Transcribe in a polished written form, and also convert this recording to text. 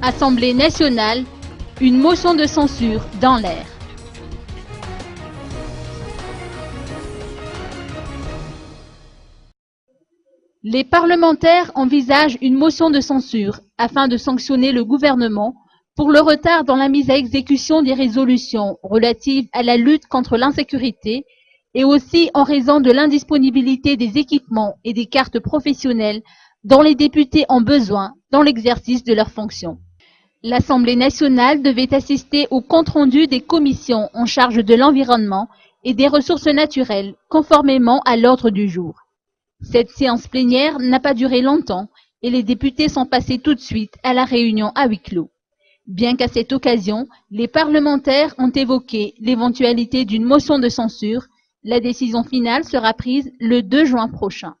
Assemblée nationale, une motion de censure dans l'air. Les parlementaires envisagent une motion de censure afin de sanctionner le gouvernement pour le retard dans la mise à exécution des résolutions relatives à la lutte contre l'insécurité et aussi en raison de l'indisponibilité des équipements et des cartes professionnelles dont les députés ont besoin dans l'exercice de leurs fonctions. L'Assemblée nationale devait assister au compte-rendu des commissions en charge de l'environnement et des ressources naturelles, conformément à l'ordre du jour. Cette séance plénière n'a pas duré longtemps et les députés sont passés tout de suite à la réunion à huis clos. Bien qu'à cette occasion, les parlementaires ont évoqué l'éventualité d'une motion de censure, la décision finale sera prise le 2 juin prochain.